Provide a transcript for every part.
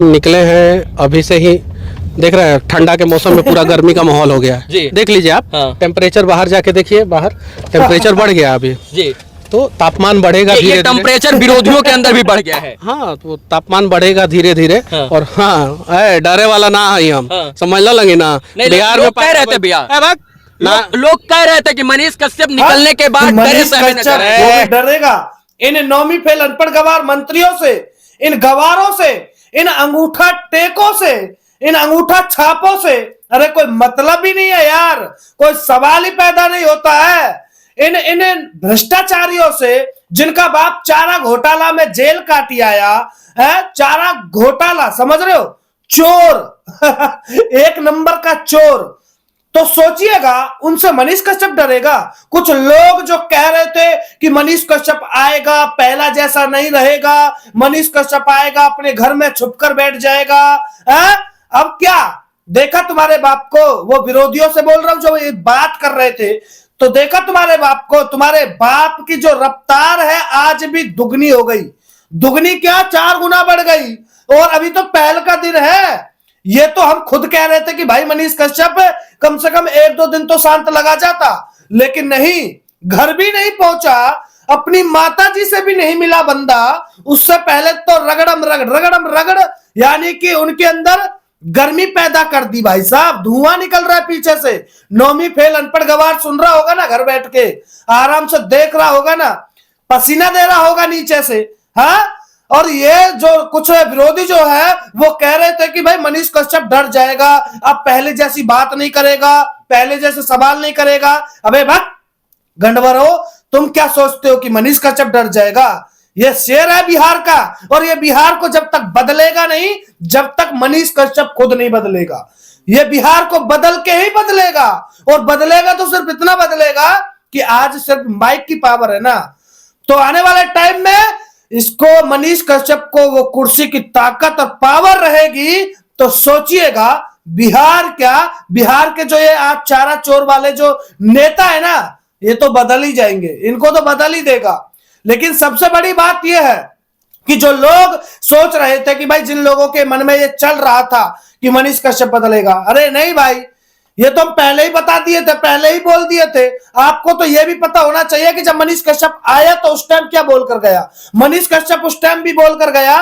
निकले हैं अभी से ही। देख रहे हैं ठंडा के मौसम में पूरा गर्मी का माहौल हो गया जी। है। देख लीजिए आप। हाँ। टेम्परेचर बाहर जाके देखिए, बाहर टेम्परेचर बढ़ गया अभी। जी। तो तापमान बढ़ेगा ये धीरे धीरे। टेम्परेचर विरोधियों के अंदर भी बढ़ गया है। हाँ, तो तापमान बढ़ेगा धीरे धीरे। हाँ। और हाँ, डरे वाला ना है हम। हाँ। समझ लगे ना। नहीं, बिहार में लोग कह रहे थे भैया, लोग कह रहे थे कि मनीष कश्यप निकलने के बाद डरे मनीष सहमे न कश्यप करे। वो भी डरेगा इन नौवीं फेल अनपढ़ गवार मंत्रियों से, इन गवारों से, इन अंगूठा टेकों से, इन अंगूठा छापों से। अरे कोई मतलब ही नहीं है यार, कोई सवाल ही पैदा नहीं होता है। इन भ्रष्टाचारियों से, जिनका बाप चारा घोटाला में जेल काटी आया है। चारा घोटाला, समझ रहे हो, चोर एक नंबर का चोर। तो सोचिएगा, उनसे मनीष कश्यप डरेगा? कुछ लोग जो कह रहे थे कि मनीष कश्यप आएगा, पहला जैसा नहीं रहेगा, मनीष कश्यप आएगा अपने घर में छुपकर बैठ जाएगा, है? अब क्या देखा तुम्हारे बाप को? वो विरोधियों से बोल रहा हूं जो ये बात कर रहे थे, तो देखा तुम्हारे बाप को? तुम्हारे बाप की जो रफ्तार है आज भी दुगनी हो गई। दुगनी क्या, 4 गुना बढ़ गई। और अभी तो पहल का दिन है। ये तो हम खुद कह रहे थे कि भाई मनीष कश्यप कम से कम 1-2 दिन तो शांत लगा जाता, लेकिन नहीं, घर भी नहीं पहुंचा, अपनी माता जी से भी नहीं मिला बंदा। उससे पहले तो रगड़म रगड़, यानी कि उनके अंदर गर्मी पैदा कर दी। भाई साहब, धुआं निकल रहा है पीछे से। नौवीं फेल अनपढ़ गवार सुन रहा होगा ना, घर बैठ के आराम से देख रहा होगा ना, पसीना दे रहा होगा नीचे से। हाँ, और ये जो कुछ विरोधी जो है वो कह रहे थे कि भाई मनीष कश्यप डर जाएगा, अब पहले जैसी बात नहीं करेगा, पहले जैसे सवाल नहीं करेगा। अबे भक्त गंडवर हो, तुम क्या सोचते हो कि मनीष कश्यप डर जाएगा? ये शेर है बिहार का, और ये बिहार को जब तक बदलेगा नहीं, जब तक मनीष कश्यप खुद नहीं बदलेगा। ये बिहार को बदल के ही बदलेगा, और बदलेगा तो सिर्फ इतना बदलेगा कि आज सिर्फ माइक की पावर है ना, तो आने वाले टाइम में इसको, मनीष कश्यप को वो कुर्सी की ताकत और पावर रहेगी, तो सोचिएगा बिहार क्या, बिहार के जो ये आज चारा चोर वाले जो नेता है ना, ये तो बदल ही जाएंगे, इनको तो बदल ही देगा। लेकिन सबसे बड़ी बात यह है कि जो लोग सोच रहे थे कि भाई, जिन लोगों के मन में ये चल रहा था कि मनीष कश्यप बदलेगा, अरे नहीं भाई, ये तो हम पहले ही बता दिए थे, पहले ही बोल दिए थे। आपको तो ये भी पता होना चाहिए कि जब मनीष कश्यप आया तो उस टाइम क्या बोलकर गया। मनीष कश्यप उस टाइम भी बोलकर गया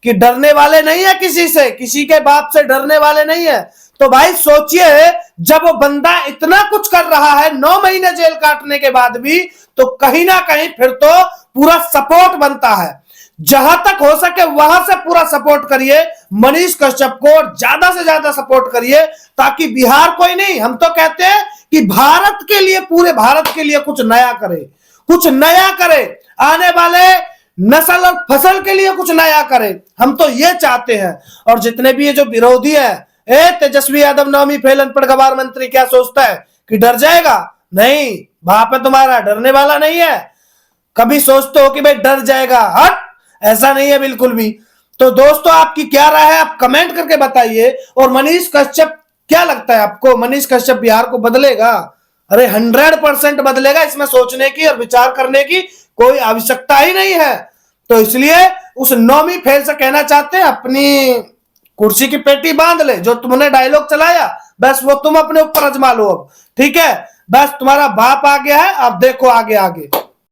कि डरने वाले नहीं है किसी से, किसी के बाप से डरने वाले नहीं है। तो भाई सोचिए, जब वो बंदा इतना कुछ कर रहा है 9 महीने जेल काटने के बाद भी, तो कहीं ना कहीं फिर तो पूरा सपोर्ट बनता है। जहां तक हो सके वहां से पूरा सपोर्ट करिए मनीष कश्यप को, और ज्यादा से ज्यादा सपोर्ट करिए, ताकि बिहार कोई नहीं, हम तो कहते हैं कि भारत के लिए, पूरे भारत के लिए कुछ नया करे, कुछ नया करे, आने वाले नस्ल और फसल के लिए कुछ नया करे। हम तो ये चाहते हैं। और जितने भी ये जो विरोधी है, तेजस्वी यादव नौवीं फेल अनपढ़ गवार मंत्री क्या सोचता है कि डर जाएगा? नहीं, बाप है तुम्हारा, डरने वाला नहीं है। कभी सोचते हो कि भाई डर जाएगा? हट, ऐसा नहीं है बिल्कुल भी। तो दोस्तों, आपकी क्या राय है, आप कमेंट करके बताइए। और मनीष कश्यप, क्या लगता है आपको, मनीष कश्यप बिहार को बदलेगा? अरे 100% बदलेगा, इसमें सोचने की और विचार करने की कोई आवश्यकता ही नहीं है। तो इसलिए उस नौवीं फेल से कहना चाहते हैं, अपनी कुर्सी की पेटी बांध ले, जो तुमने डायलॉग चलाया बस वो तुम अपने ऊपर आजमा लो अब, ठीक है? बस तुम्हारा बाप आ गया है, अब देखो आगे आगे।